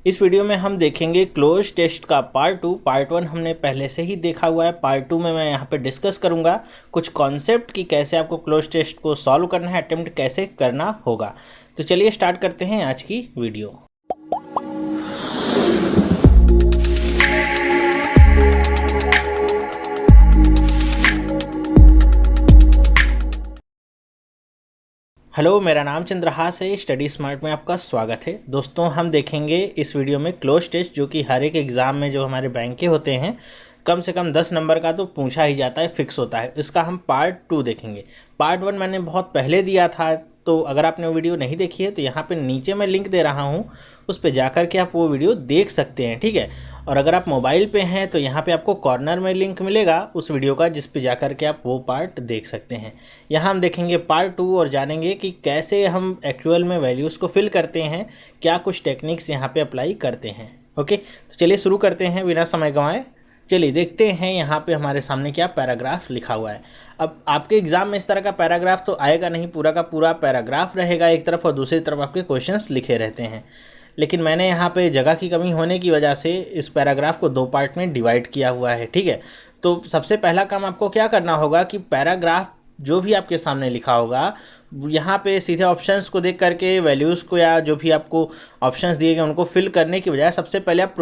इस वीडियो में हम देखेंगे क्लोज टेस्ट का पार्ट 1 हमने पहले से ही देखा हुआ है। पार्ट 2 में मैं यहाँ पे डिस्कस करूँगा कुछ कॉन्सेप्ट कि कैसे आपको क्लोज टेस्ट को सॉल्व करना है, अटेम्प्ट कैसे करना होगा। तो चलिए स्टार्ट करते हैं आज की वीडियो। हेलो, मेरा नाम चंद्रहास है। स्टडी स्मार्ट में आपका स्वागत है। दोस्तों, हम देखेंगे इस वीडियो में क्लोज टेस्ट, जो कि हर एक एग्ज़ाम में जो हमारे बैंक के होते हैं कम से कम 10 नंबर का तो पूछा ही जाता है, फिक्स होता है। इसका हम पार्ट 2 देखेंगे। पार्ट 1 मैंने बहुत पहले दिया था, तो अगर आपने वो वीडियो नहीं देखी है तो यहाँ पे नीचे मैं लिंक दे रहा हूँ, उस पर जा कर के आप वो वीडियो देख सकते हैं, ठीक है। और अगर आप मोबाइल पे हैं तो यहाँ पे आपको कॉर्नर में लिंक मिलेगा उस वीडियो का, जिस पे जा कर के आप वो पार्ट देख सकते हैं। यहाँ हम देखेंगे पार्ट 2 और जानेंगे कि कैसे हम एक्चुअल में वैल्यूज़ को फिल करते हैं, क्या कुछ टेक्निक्स यहाँ पे अप्लाई करते हैं। ओके, तो चलिए शुरू करते हैं बिना समय गंवाए। चलिए देखते हैं यहाँ पे हमारे सामने क्या पैराग्राफ लिखा हुआ है। अब आपके एग्जाम में इस तरह का पैराग्राफ तो आएगा नहीं, पूरा का पूरा पैराग्राफ रहेगा एक तरफ और दूसरी तरफ आपके क्वेश्चंस लिखे रहते हैं। लेकिन मैंने यहाँ पे जगह की कमी होने की वजह से इस पैराग्राफ को 2 पार्ट में डिवाइड किया हुआ है, ठीक है। तो सबसे पहला काम आपको क्या करना होगा कि पैराग्राफ जो भी आपके सामने लिखा होगा, यहाँ पे सीधे ऑप्शंस को देख करके वैल्यूज़ को या जो भी आपको ऑप्शंस दिए गए उनको फिल करने की बजाय सबसे पहले आप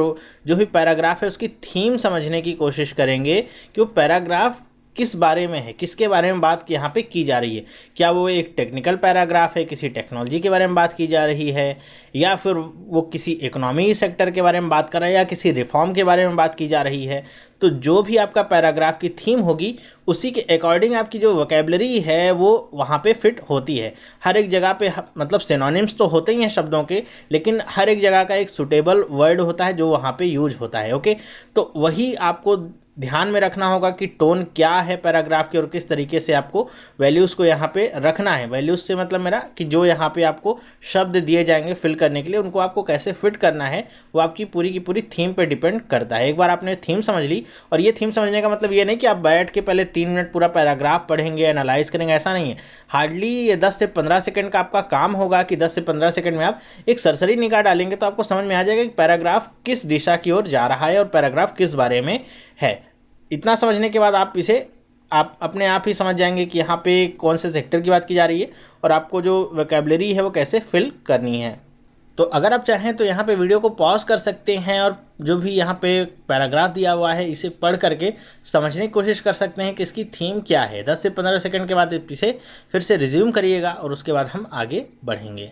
जो भी पैराग्राफ है उसकी थीम समझने की कोशिश करेंगे कि वो पैराग्राफ किस बारे में है, किसके बारे में बात यहाँ पे की जा रही है। क्या वो एक टेक्निकल पैराग्राफ है, किसी टेक्नोलॉजी के बारे में बात की जा रही है, या फिर वो किसी इकोनॉमी सेक्टर के बारे में बात कर रहा है, या किसी रिफॉर्म के बारे में बात की जा रही है। तो जो भी आपका पैराग्राफ की थीम होगी उसी के अकॉर्डिंग आपकी जो वोकेबलरी है वो वहाँ पे फिट होती है। हर एक जगह पे मतलब सिनोनिम्स तो होते ही हैं शब्दों के, लेकिन हर एक जगह का एक सूटेबल वर्ड होता है जो वहाँ पे यूज होता है। ओके, तो वही आपको ध्यान में रखना होगा कि टोन क्या है पैराग्राफ की और किस तरीके से आपको वैल्यूज़ को यहाँ पे रखना है। वैल्यूज़ से मतलब मेरा कि जो यहाँ पे आपको शब्द दिए जाएंगे फिल करने के लिए, उनको आपको कैसे फिट करना है वो आपकी पूरी की पूरी थीम पे डिपेंड करता है। एक बार आपने थीम समझ ली, और ये थीम समझने का मतलब ये नहीं कि आप बैठ के पहले 3 मिनट पूरा पैराग्राफ पढ़ेंगे, एनालाइज करेंगे, ऐसा नहीं है। हार्डली ये 10 से 15 सेकंड का आपका काम होगा कि 10 से 15 सेकंड में आप एक सरसरी निगाह डालेंगे तो आपको समझ में आ जाएगा कि पैराग्राफ किस दिशा की ओर जा रहा है और पैराग्राफ किस बारे में है। इतना समझने के बाद आप इसे आप अपने आप ही समझ जाएंगे कि यहाँ पे कौन से सेक्टर की बात की जा रही है और आपको जो वोकैबुलरी है वो कैसे फिल करनी है। तो अगर आप चाहें तो यहाँ पे वीडियो को पॉज कर सकते हैं और जो भी यहाँ पे पैराग्राफ दिया हुआ है इसे पढ़ करके समझने की कोशिश कर सकते हैं कि इसकी थीम क्या है। 10 से 15 सेकंड के बाद इसे फिर से रिज्यूम करिएगा और उसके बाद हम आगे बढ़ेंगे।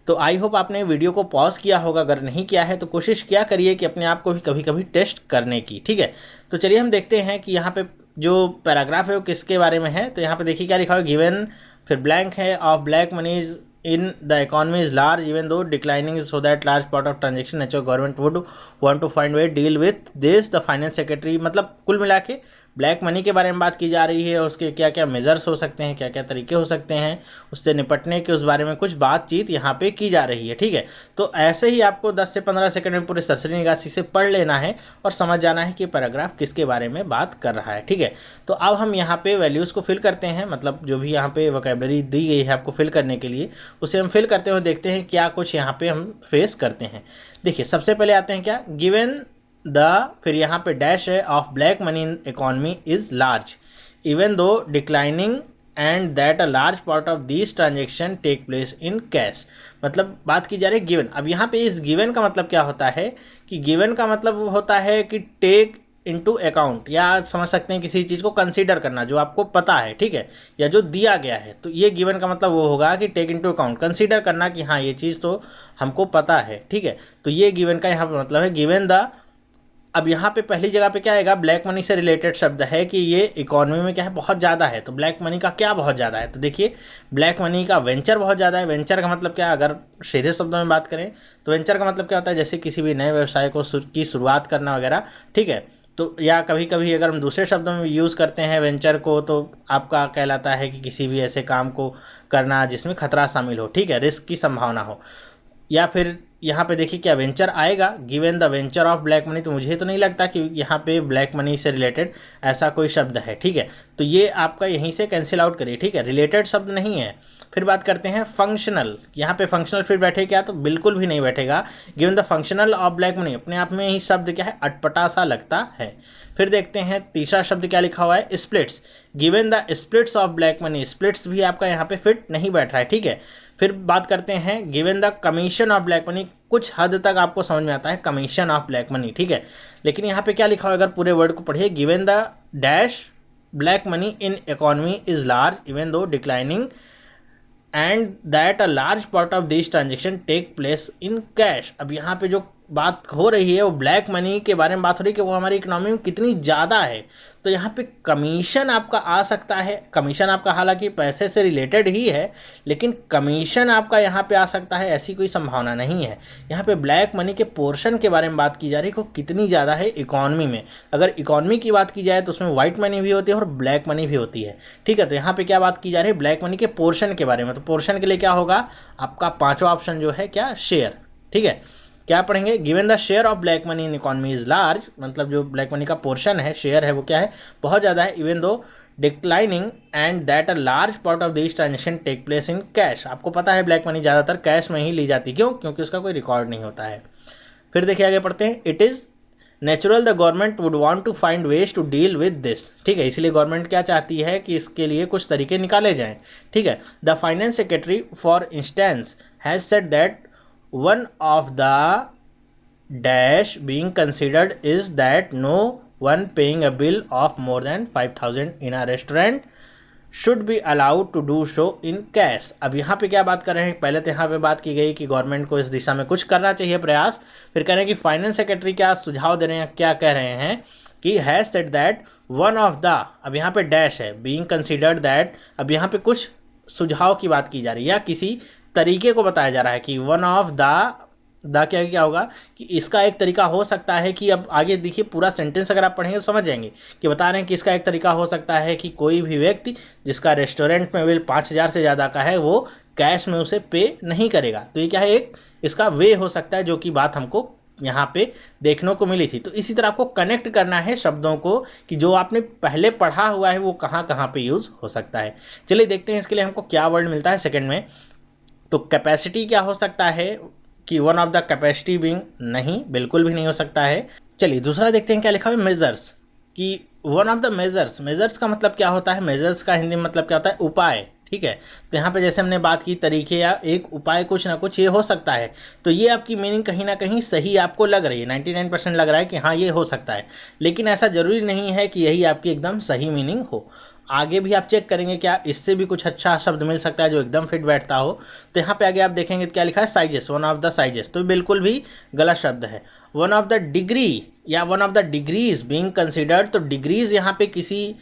तो आई होप आपने वीडियो को पॉज किया होगा, अगर नहीं किया है तो कोशिश किया करिए कि अपने आप को भी कभी कभी टेस्ट करने की, ठीक है। तो चलिए हम देखते हैं कि यहाँ पे जो पैराग्राफ है वो किसके बारे में है। तो यहाँ पे देखिए क्या लिखा है, गिवन, फिर ब्लैंक है, of black monies in the economy is large even though declining, so that large part of transaction natural government would want to find way deal with this the finance secretary। मतलब कुल मिला के black money के बारे में बात की जा रही है और उसके क्या क्या मेजर्स हो सकते हैं, क्या क्या तरीके हो सकते हैं उससे निपटने के, उस बारे में कुछ बातचीत यहाँ पे की जा रही है, ठीक है। तो ऐसे ही आपको 10 से 15 सेकंड में पूरे सरसरी निगासी से पढ़ लेना है और समझ जाना है कि पैराग्राफ किसके बारे में बात कर रहा है, ठीक है। तो अब हम यहाँ पे वैल्यूज़ को फिल करते हैं, मतलब जो भी यहाँ पे वोकैबुलरी दी गई है आपको फिल करने के लिए उसे हम फिल करते हुए देखते हैं क्या कुछ यहाँ पे हम फेस करते हैं। देखिए सबसे पहले आते हैं क्या, गिवन द, फिर यहाँ पे डैश है, of black money in economy is large even though declining and that a large part of this transaction take place in cash. मतलब बात की जा रही है गिवन। अब यहाँ पे इस गिवन का मतलब क्या होता है कि गिवन का मतलब होता है कि टेक इनटू अकाउंट, या समझ सकते हैं किसी चीज़ को कंसीडर करना जो आपको पता है, ठीक है, या जो दिया गया है। तो ये गिवन का मतलब वो होगा कि टेक इनटू अकाउंट, कंसीडर करना कि हाँ ये चीज़ तो हमको पता है, ठीक है। तो ये गिवन का यहाँ पे मतलब है गिवन द। अब यहाँ पे पहली जगह पे क्या आएगा, ब्लैक मनी से रिलेटेड शब्द है कि ये इकोनॉमी में क्या है, बहुत ज़्यादा है। तो ब्लैक मनी का क्या बहुत ज़्यादा है, तो देखिए ब्लैक मनी का वेंचर बहुत ज़्यादा है। वेंचर का मतलब क्या, अगर सीधे शब्दों में बात करें तो वेंचर का मतलब क्या होता है, जैसे किसी भी नए व्यवसाय को की शुरुआत करना वगैरह, ठीक है। तो या कभी कभी अगर हम दूसरे शब्दों में यूज़ करते हैं वेंचर को तो आपका कहलाता है कि किसी भी ऐसे काम को करना जिसमें खतरा शामिल हो, ठीक है, रिस्क की संभावना हो। या फिर यहाँ पे देखिए क्या वेंचर आएगा, given the venture of black money, तो मुझे तो नहीं लगता कि यहाँ पे ब्लैक मनी से रिलेटेड ऐसा कोई शब्द है, ठीक है। तो ये आपका यहीं से कैंसिल आउट करिए, ठीक है, रिलेटेड शब्द नहीं है। फिर बात करते हैं फंक्शनल, यहाँ पे फंक्शनल फिर बैठे क्या, तो बिल्कुल भी नहीं बैठेगा। Given the functional of black money, अपने आप में ही शब्द क्या है, अटपटा सा लगता है। फिर देखते हैं तीसरा शब्द क्या लिखा हुआ है, splits, given the splits of black money, splits भी आपका यहाँ पे फिट नहीं बैठ रहा है, ठीक है। फिर बात करते हैं given the commission of black money, कुछ हद तक आपको समझ में आता है कमीशन ऑफ ब्लैक मनी, ठीक है। लेकिन यहाँ पे क्या लिखा हुआ है, अगर पूरे वर्ड को पढ़िए, given the dash black money in economy is large even though declining and that a large part of this transaction take place in cash. अब यहाँ पे जो बात हो रही है वो ब्लैक मनी के बारे में बात हो रही है कि वो हमारी इकोनॉमी में कितनी ज़्यादा है। तो यहाँ पे कमीशन आपका आ सकता है, कमीशन आपका हालांकि पैसे से रिलेटेड ही है, लेकिन कमीशन आपका यहाँ पे आ सकता है, ऐसी कोई संभावना नहीं है। यहाँ पे ब्लैक मनी के पोर्शन के बारे में बात की जा रही है कि कितनी ज़्यादा है इकॉनमी में। अगर इकॉनमी की बात की जाए तो उसमें वाइट मनी भी होती है और ब्लैक मनी भी होती है, ठीक है। तो यहाँ पर क्या बात की जा रही है, ब्लैक मनी के पोर्शन के बारे में। तो पोर्शन के लिए क्या होगा, आपका पाँचवा ऑप्शन जो है क्या, शेयर, ठीक है। क्या पढ़ेंगे, given the share of black money in economy is large, मतलब जो ब्लैक मनी का पोर्शन है, शेयर है, वो क्या है, बहुत ज़्यादा है, even though declining and that a large part of this transaction take place in cash. आपको पता है ब्लैक मनी ज़्यादातर कैश में ही ली जाती है, क्यों, क्योंकि उसका कोई रिकॉर्ड नहीं होता है। फिर देखिए आगे पढ़ते हैं, it is natural the government would want to find ways to deal with this, ठीक है। इसलिए गवर्नमेंट क्या चाहती है कि इसके लिए कुछ तरीके निकाले जाएं, ठीक है। The finance secretary for instance has said that one of the dash being considered is that no one paying a bill of more than 5,000 in a restaurant should be allowed to do so in cash। अब यहाँ पे क्या बात कर रहे हैं, पहले तो यहाँ पे बात की गई कि गवर्नमेंट को इस दिशा में कुछ करना चाहिए प्रयास। फिर कह रहे हैं कि फाइनेंस सेक्रेटरी क्या सुझाव दे रहे हैं, क्या कह रहे हैं कि has said that one of the, अब यहाँ पे डैश है, बीइंग कंसिडर्ड दैट, अब यहाँ पे कुछ सुझाव की बात की जा रही है या किसी तरीके को बताया जा रहा है कि वन ऑफ द क्या क्या होगा कि इसका एक तरीका हो सकता है कि, अब आगे देखिए पूरा सेंटेंस अगर आप पढ़ेंगे तो समझ जाएंगे कि बता रहे हैं कि इसका एक तरीका हो सकता है कि कोई भी व्यक्ति जिसका रेस्टोरेंट में बिल 5,000 से ज़्यादा का है वो कैश में उसे पे नहीं करेगा। तो ये क्या है, एक इसका वे हो सकता है, जो कि बात हमको यहाँ पे देखने को मिली थी। तो इसी तरह आपको कनेक्ट करना है शब्दों को कि जो आपने पहले पढ़ा हुआ है वो कहाँ कहाँ पे यूज़ हो सकता है। चलिए देखते हैं इसके लिए हमको क्या वर्ड मिलता है सेकंड में। तो कैपेसिटी क्या हो सकता है कि one of the capacity being, नहीं, बिल्कुल भी नहीं हो सकता है। चलिए दूसरा देखते हैं क्या लिखा हुआ है, मेजर्स, कि one of the measures, measures का मतलब क्या होता है, मेजर्स का हिंदी में मतलब क्या होता है, उपाय, ठीक है। तो यहाँ पे जैसे हमने बात की तरीके या एक उपाय, कुछ ना कुछ ये हो सकता है। तो ये आपकी मीनिंग कहीं ना कहीं सही आपको लग रही है, 99% लग रहा है कि हाँ ये हो सकता है, लेकिन ऐसा ज़रूरी नहीं है कि यही आपकी एकदम सही मीनिंग हो। आगे भी आप चेक करेंगे क्या इससे भी कुछ अच्छा शब्द मिल सकता है जो एकदम फिट बैठता हो। तो यहाँ पे आगे आप देखेंगे तो क्या लिखा है, sizes, one of the sizes, तो बिल्कुल भी गलत शब्द है। वन ऑफ द डिग्री या one of the degrees being considered, तो डिग्रीज यहाँ पे किसी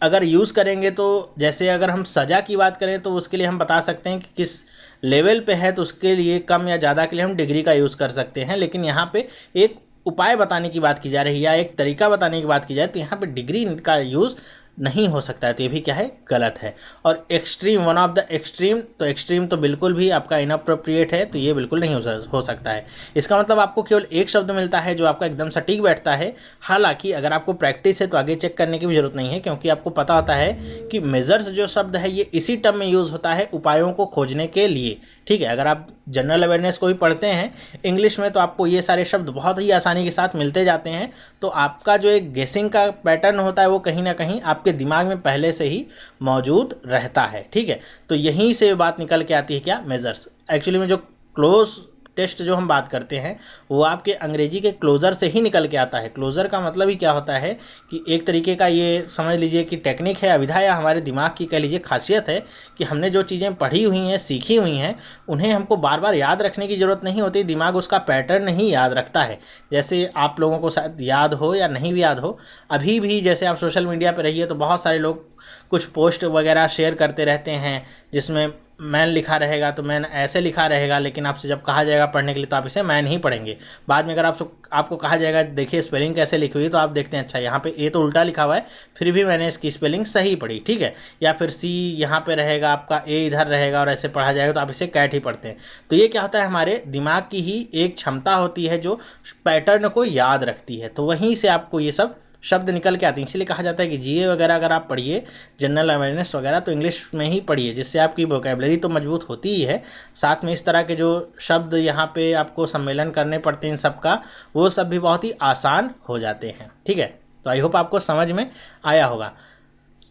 अगर यूज़ करेंगे तो जैसे अगर हम सज़ा की बात करें तो उसके लिए हम बता सकते हैं कि किस लेवल पे है, तो उसके लिए कम या ज़्यादा के लिए हम डिग्री का यूज़ कर सकते हैं। लेकिन यहाँ पे एक उपाय बताने की बात की जा रही है या एक तरीका बताने की बात की जाए तो यहाँ पे डिग्री का यूज़ नहीं हो सकता है, तो ये भी क्या है, गलत है। और extreme, one of the extreme, तो एक्सट्रीम तो बिल्कुल भी आपका इनअप्रोप्रिएट है, तो ये बिल्कुल नहीं हो सकता है। इसका मतलब आपको केवल एक शब्द मिलता है जो आपका एकदम सटीक बैठता है। हालांकि अगर आपको प्रैक्टिस है तो आगे चेक करने की भी जरूरत नहीं है, क्योंकि आपको पता होता है कि मेजर्स जो शब्द है ये इसी टर्म में यूज़ होता है उपायों को खोजने के लिए, ठीक है। अगर आप जनरल अवेयरनेस को भी पढ़ते हैं इंग्लिश में तो आपको ये सारे शब्द बहुत ही आसानी के साथ मिलते जाते हैं। तो आपका जो एक गेसिंग का पैटर्न होता है वो कहीं ना कहीं आपके दिमाग में पहले से ही मौजूद रहता है, ठीक है। तो यहीं से बात निकल के आती है क्या, मेजर्स। एक्चुअली में जो क्लोज टेस्ट जो हम बात करते हैं वो आपके अंग्रेजी के क्लोज़र से ही निकल के आता है। क्लोज़र का मतलब ही क्या होता है कि एक तरीके का ये समझ लीजिए कि टेक्निक है, अविधा या हमारे दिमाग की कह लीजिए खासियत है कि हमने जो चीज़ें पढ़ी हुई हैं, सीखी हुई हैं, उन्हें हमको बार बार याद रखने की ज़रूरत नहीं होती, दिमाग उसका पैटर्न ही याद रखता है। जैसे आप लोगों को शायद याद हो या नहीं भी याद हो, अभी भी जैसे आप सोशल मीडिया पर रहिए तो बहुत सारे लोग कुछ पोस्ट वगैरह शेयर करते रहते हैं जिसमें मैन लिखा रहेगा तो मैन ऐसे लिखा रहेगा, लेकिन आपसे जब कहा जाएगा पढ़ने के लिए तो आप इसे मैन ही पढ़ेंगे। बाद में अगर आपको कहा जाएगा देखिए स्पेलिंग कैसे लिखी हुई, तो आप देखते हैं अच्छा यहाँ पे ए तो उल्टा लिखा हुआ है, फिर भी मैंने इसकी स्पेलिंग सही पढ़ी, ठीक है। या फिर सी यहाँ पे रहेगा आपका, ए इधर रहेगा और ऐसे पढ़ा जाएगा तो आप इसे कैट ही पढ़ते हैं। तो ये क्या होता है, हमारे दिमाग की ही एक क्षमता होती है जो पैटर्न को याद रखती है, तो वहीं से आपको ये सब शब्द निकल के आते हैं। इसीलिए कहा जाता है कि जीए वगैरह अगर आप पढ़िए, जनरल अवेयरनेस वगैरह, तो इंग्लिश में ही पढ़िए, जिससे आपकी वोकेबलरी तो मजबूत होती ही है, साथ में इस तरह के जो शब्द यहाँ पे आपको सम्मेलन करने पड़ते हैं इन सब का, वो सब भी बहुत ही आसान हो जाते हैं, ठीक है। तो आई होप आपको समझ में आया होगा।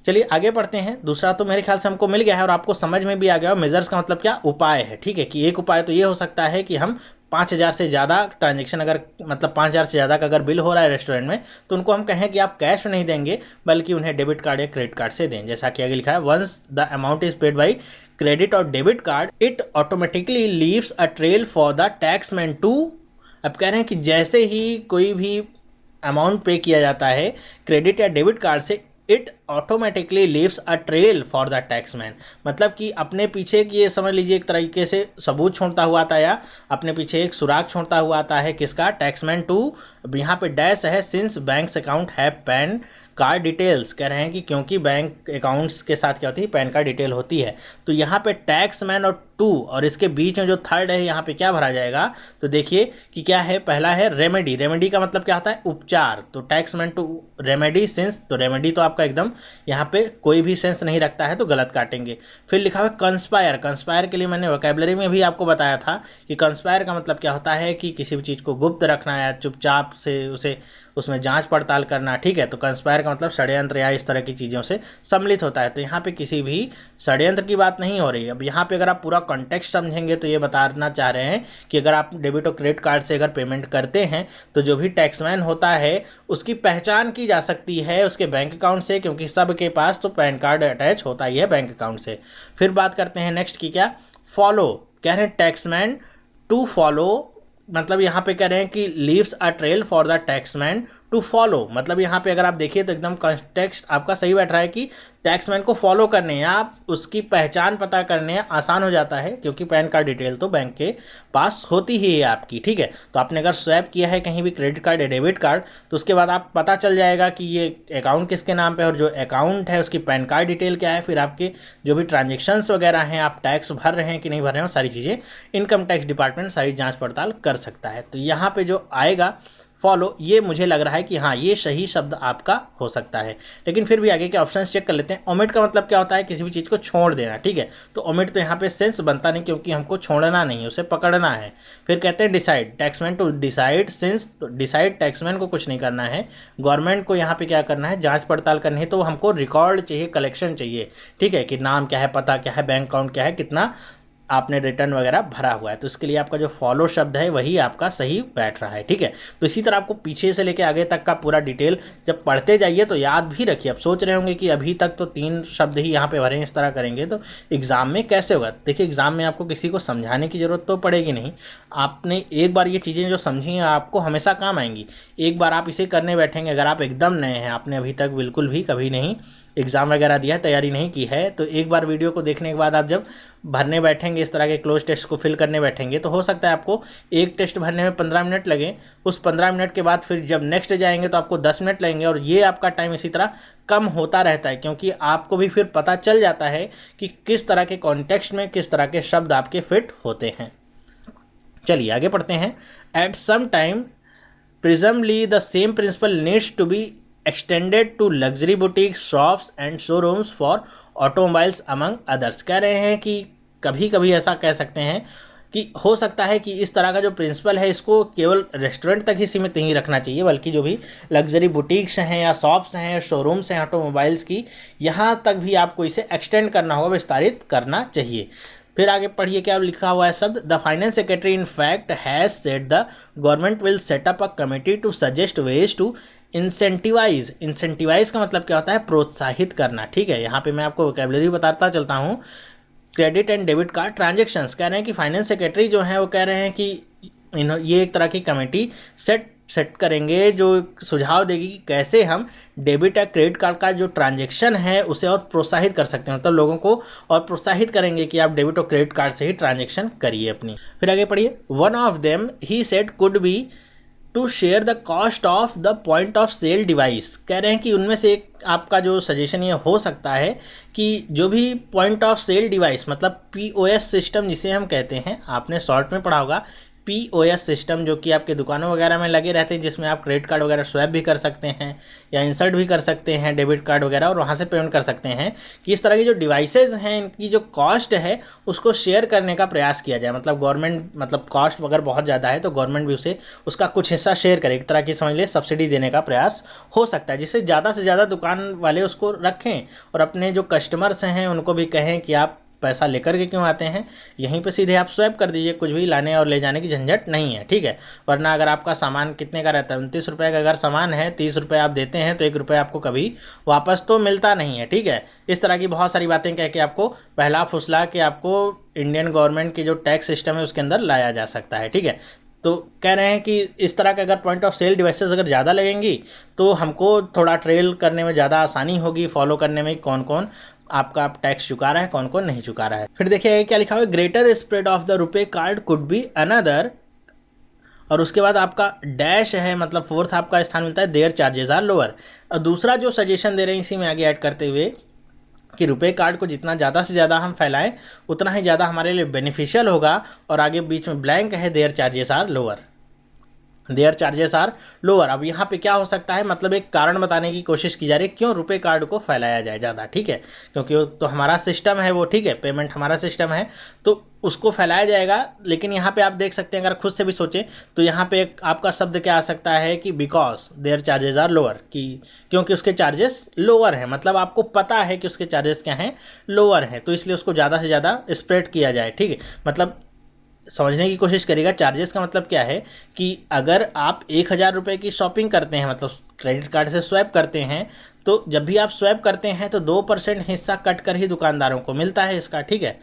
चलिए आगे पढ़ते हैं। दूसरा तो मेरे ख्याल से हमको मिल गया है और आपको समझ में भी आ गया हो। मेजर्स का मतलब क्या, उपाय है, ठीक है। कि एक उपाय तो ये हो सकता है कि हम 5,000 से ज़्यादा ट्रांजेक्शन, अगर मतलब 5,000 से ज़्यादा का अगर बिल हो रहा है रेस्टोरेंट में, तो उनको हम कहें कि आप कैश नहीं देंगे बल्कि उन्हें डेबिट कार्ड या क्रेडिट कार्ड से दें। जैसा कि आगे लिखा है, once the amount is paid by credit और debit card it automatically leaves a trail for the taxman too. अब कह रहे हैं कि जैसे ही कोई भी अमाउंट पे किया जाता है क्रेडिट या डेबिट कार्ड से, it automatically leaves a trail for the Taxmann, मतलब कि अपने पीछे की, ये समझ लीजिए एक तरीके से सबूत छोड़ता हुआ आता है या अपने पीछे एक सुराग छोड़ता हुआ आता है। किसका, टैक्समैन टू। यहाँ पे डैश है, since banks account have pan card details, कह रहे हैं कि क्योंकि बैंक अकाउंट्स के साथ क्या होती है, पैन कार्ड डिटेल होती है। तो यहाँ पे टैक्समैन और टू, और इसके बीच में जो थर्ड है यहाँ पे क्या भरा जाएगा, तो देखिए कि क्या है, पहला है रेमेडी। रेमेडी का मतलब क्या होता है, उपचार। तो टैक्समैन टू रेमेडी सिंस, तो रेमेडी तो आपका एकदम यहाँ पे कोई भी सेंस नहीं रखता है, तो गलत काटेंगे। फिर लिखा हुआ कंस्पायर। कंस्पायर के लिए मैंने वोकैबुलरी में भी आपको बताया था कि कंस्पायर का मतलब क्या होता है कि किसी भी चीज़ को गुप्त रखना या चुपचाप से उसे उसमें जांच पड़ताल करना, ठीक है। तो कंस्पायर का मतलब षड्यंत्र या इस तरह की चीज़ों से सम्मिलित होता है। तो यहाँ पे किसी भी षड्यंत्र की बात नहीं हो रही है। अब यहाँ पे अगर आप पूरा कॉन्टेक्स्ट समझेंगे तो ये बताना चाह रहे हैं कि अगर आप डेबिट और क्रेडिट कार्ड से अगर पेमेंट करते हैं तो जो भी टैक्समैन होता है उसकी पहचान की जा सकती है उसके बैंक अकाउंट से, क्योंकि सबके पास तो पैन कार्ड अटैच होता ही है बैंक अकाउंट से। फिर बात करते हैं नेक्स्ट की, क्या, फॉलो। कह रहे हैं टैक्समैन टू फॉलो, मतलब यहाँ पे कह रहे हैं कि leaves a trail for the taxman to follow, मतलब यहाँ पे अगर आप देखिए तो एकदम कॉन्टेक्स्ट आपका सही बैठ रहा है कि टैक्समैन को फॉलो करने या उसकी पहचान पता करने आसान हो जाता है, क्योंकि पैन कार्ड डिटेल तो बैंक के पास होती ही है आपकी, ठीक है। तो आपने अगर स्वैप किया है कहीं भी क्रेडिट कार्ड या डेबिट कार्ड, तो उसके बाद आप पता चल जाएगा कि ये अकाउंट किसके नाम पे, और जो अकाउंट है उसकी पैन कार्ड डिटेल क्या है, फिर आपके जो भी ट्रांजेक्शन्स वगैरह हैं, आप टैक्स भर रहे हैं कि नहीं भर रहे हैं, सारी चीज़ें इनकम टैक्स डिपार्टमेंट सारी जाँच पड़ताल कर सकता है। तो यहाँ पर जो आएगा फॉलो, ये मुझे लग रहा है कि हाँ ये सही शब्द आपका हो सकता है। लेकिन फिर भी आगे के ऑप्शंस चेक कर लेते हैं। ओमिट का मतलब क्या होता है, किसी भी चीज़ को छोड़ देना, ठीक है। तो ओमिट तो यहाँ पे सेंस बनता नहीं, क्योंकि हमको छोड़ना नहीं, उसे पकड़ना है। फिर कहते हैं decide, taxman to decide since, तो डिसाइड टैक्समैन को कुछ नहीं करना है, गवर्नमेंट को यहाँ पे क्या करना है, जाँच पड़ताल करनी है। तो हमको रिकॉर्ड चाहिए, कलेक्शन चाहिए, ठीक है, कि नाम क्या है, पता क्या है, बैंक अकाउंट क्या है, कितना आपने रिटर्न वगैरह भरा हुआ है। तो इसके लिए आपका जो फॉलो शब्द है वही आपका सही बैठ रहा है, ठीक है। तो इसी तरह आपको पीछे से लेके आगे तक का पूरा डिटेल जब पढ़ते जाइए तो याद भी रखिए। अब सोच रहे होंगे कि अभी तक तो 3 शब्द ही यहाँ पे भरे, इस तरह करेंगे तो एग्ज़ाम में कैसे होगा। देखिए एग्ज़ाम में आपको किसी को समझाने की ज़रूरत तो पड़ेगी नहीं, आपने एक बार ये चीज़ें जो समझी हैं आपको हमेशा काम आएंगी। एक बार आप इसे करने बैठेंगे, अगर आप एकदम नए हैं, आपने अभी तक बिल्कुल भी कभी नहीं एग्ज़ाम वगैरह दिया है, तैयारी नहीं की है, तो एक बार वीडियो को देखने के बाद आप जब भरने बैठेंगे, इस तरह के क्लोज टेस्ट को फिल करने बैठेंगे, तो हो सकता है आपको एक टेस्ट भरने में 15 मिनट लगे। उस 15 मिनट के बाद फिर जब नेक्स्ट जाएंगे तो आपको 10 मिनट लगेंगे, और ये आपका टाइम इसी तरह कम होता रहता है, क्योंकि आपको भी फिर पता चल जाता है कि किस तरह के कॉन्टेक्स्ट में किस तरह के शब्द आपके फिट होते हैं। चलिए आगे पढ़ते हैं। At some time presumably the same principle needs to be extended to luxury boutiques, shops and showrooms for automobiles among others। कह रहे हैं कि कभी कभी ऐसा कह सकते हैं कि हो सकता है कि इस तरह का जो प्रिंसिपल है इसको केवल रेस्टोरेंट तक ही सीमित नहीं रखना चाहिए, बल्कि जो भी लग्जरी बुटीक्स हैं या शॉप्स हैं, शोरूम्स हैं ऑटोमोबाइल्स की, यहाँ तक भी आपको इसे एक्सटेंड करना होगा, विस्तारित करना चाहिए। फिर आगे पढ़िए क्या लिखा हुआ है शब्द, the finance secretary in fact has said the government will set up a committee to suggest ways to incentivise. Incentivise का मतलब क्या होता है, प्रोत्साहित करना, ठीक है। यहाँ पे मैं आपको वोकैबुलरी बताता चलता हूँ। Credit and debit card transactions, कह रहे हैं कि फाइनेंस सेक्रेटरी जो है वो कह रहे हैं कि ये एक तरह की कमेटी सेट करेंगे जो सुझाव देगी कि कैसे हम डेबिट या क्रेडिट कार्ड का जो ट्रांजैक्शन है उसे और प्रोत्साहित कर सकते हैं, मतलब लोगों को और प्रोत्साहित करेंगे कि आप डेबिट और क्रेडिट कार्ड से ही ट्रांजैक्शन करिए अपनी। फिर आगे पढ़िए, one of them he said could be to share the cost of the point of sale device. कह रहे हैं कि उनमें से एक आपका जो सजेशन ये हो सकता है कि जो भी पॉइंट ऑफ सेल डिवाइस मतलब पीओएस सिस्टम जिसे हम कहते हैं, आपने शॉर्ट में पढ़ा होगा पीओएस सिस्टम, जो कि आपके दुकानों वगैरह में लगे रहते हैं, जिसमें आप क्रेडिट कार्ड वगैरह स्वैप भी कर सकते हैं या इंसर्ट भी कर सकते हैं डेबिट कार्ड वगैरह और वहाँ से पेमेंट कर सकते हैं, कि इस तरह की जो डिवाइसेज हैं इनकी जो कॉस्ट है उसको शेयर करने का प्रयास किया जाए। मतलब गवर्नमेंट, मतलब कॉस्ट अगर बहुत ज़्यादा है तो गवर्नमेंट भी उसे उसका कुछ हिस्सा शेयर करे, एक तरह की समझ लीजिए सब्सिडी देने का प्रयास हो सकता है, जिससे ज़्यादा से ज़्यादा दुकान वाले उसको रखें और अपने जो कस्टमर्स हैं उनको भी कहें कि आप पैसा लेकर के क्यों आते हैं, यहीं पे सीधे आप स्वैप कर दीजिए, कुछ भी लाने और ले जाने की झंझट नहीं है, ठीक है। वरना अगर आपका सामान कितने का रहता है, 29 रुपये का अगर सामान है, 30 रुपये आप देते हैं तो 1 रुपये आपको कभी वापस तो मिलता नहीं है, ठीक है। इस तरह की बहुत सारी बातें कह के आपको पहला फुसला के आपको इंडियन गवर्नमेंट की जो टैक्स सिस्टम है उसके अंदर लाया जा सकता है, ठीक है। तो कह रहे हैं कि इस तरह के अगर पॉइंट ऑफ सेल डिवाइसेस अगर ज़्यादा लगेंगी तो हमको थोड़ा ट्रेल करने में ज़्यादा आसानी होगी, फॉलो करने में कौन कौन आपका टैक्स चुका रहा है, कौन कौन नहीं चुका रहा है। फिर देखिए क्या लिखा हुआ है, greater spread of the RuPay card could be another, और उसके बाद आपका डैश है, मतलब फोर्थ आपका स्थान मिलता है देयर चार्जेस आर लोअर। और दूसरा जो सजेशन दे रहे हैं इसी में आगे ऐड करते हुए कि रुपए कार्ड को जितना ज़्यादा से ज़्यादा हम फैलाएं उतना ही ज़्यादा हमारे लिए बेनिफिशियल होगा। और आगे बीच में ब्लैंक है their charges are lower, their charges are lower. अब यहाँ पे क्या हो सकता है, मतलब एक कारण बताने की कोशिश की जा रही है क्यों रुपए कार्ड को फैलाया जाए ज़्यादा, ठीक है, क्योंकि वो तो हमारा सिस्टम है वो, ठीक है, पेमेंट हमारा सिस्टम है तो उसको फैलाया जाएगा। लेकिन यहाँ पे आप देख सकते हैं अगर खुद से भी सोचें तो यहाँ पे एक आपका शब्द क्या आ सकता है कि because their charges are lower, कि क्योंकि उसके चार्जेस लोअर हैं, मतलब आपको पता है कि उसके चार्जेस क्या हैं, लोअर हैं, तो इसलिए उसको ज़्यादा से ज़्यादा स्प्रेड किया जाए, ठीक है। मतलब समझने की कोशिश करिएगा, चार्जेस का मतलब क्या है कि अगर आप 1,000 रुपये की शॉपिंग करते हैं, मतलब क्रेडिट कार्ड से स्वैप करते हैं, तो जब भी आप स्वैप करते हैं तो 2% हिस्सा कट कर ही दुकानदारों को मिलता है इसका, ठीक है।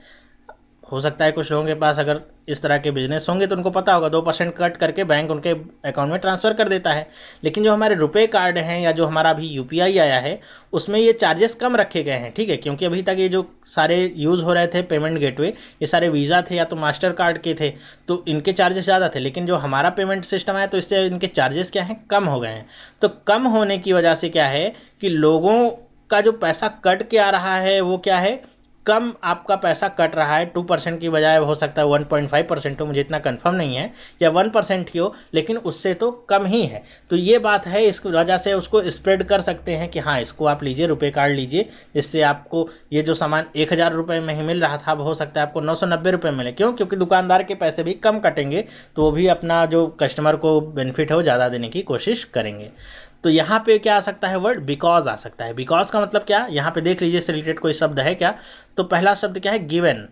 हो सकता है कुछ लोगों के पास अगर इस तरह के बिजनेस होंगे तो उनको पता होगा 2% कट करके बैंक उनके अकाउंट में ट्रांसफ़र कर देता है। लेकिन जो हमारे रुपए कार्ड हैं या जो हमारा अभी यूपीआई आया है उसमें ये चार्जेस कम रखे गए हैं, ठीक है, क्योंकि अभी तक ये जो सारे यूज़ हो रहे थे पेमेंट गेटवे ये सारे वीज़ा थे या तो मास्टर कार्ड के थे तो इनके चार्जेस ज़्यादा थे। लेकिन जो हमारा पेमेंट सिस्टम है तो इससे इनके चार्जेस क्या हैं, कम हो गए हैं। तो कम होने की वजह से क्या है कि लोगों का जो पैसा कट के आ रहा है वो क्या है, कम आपका पैसा कट रहा है। 2% की बजाय हो सकता है 1.5% हो, मुझे इतना कंफर्म नहीं है, या 1% ही हो, लेकिन उससे तो कम ही है। तो ये बात है, इस वजह से उसको स्प्रेड कर सकते हैं कि हाँ इसको आप लीजिए, रुपए कार्ड लीजिए, जिससे आपको ये जो सामान 1,000 रुपये में ही मिल रहा था अब हो सकता है आपको 990 रुपये मिले। क्यों? क्योंकि दुकानदार के पैसे भी कम कटेंगे तो वो भी अपना जो कस्टमर को बेनिफिट है वो ज़्यादा देने की कोशिश करेंगे। तो यहाँ पे क्या आ सकता है, वर्ड बिकॉज आ सकता है। बिकॉज का मतलब क्या, यहाँ पे देख लीजिए इससे रिलेटेड कोई शब्द है क्या। तो पहला शब्द क्या है, गिवन।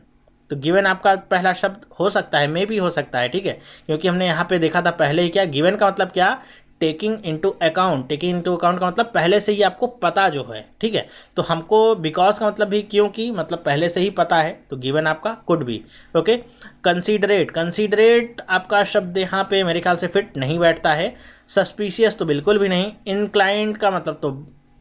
तो गिवन आपका पहला शब्द हो सकता है, मे भी हो सकता है, ठीक है, क्योंकि हमने यहाँ पे देखा था पहले ही क्या, गिवन का मतलब क्या, taking into account. Taking into account का मतलब पहले से ही आपको पता जो है, ठीक है। तो हमको बिकॉज का मतलब भी क्योंकि मतलब पहले से ही पता है, तो गिवन आपका could be, okay. Considerate, considerate आपका शब्द यहाँ पे मेरे ख्याल से फिट नहीं बैठता है। सस्पिशियस तो बिल्कुल भी नहीं। इनक्लाइंड का मतलब तो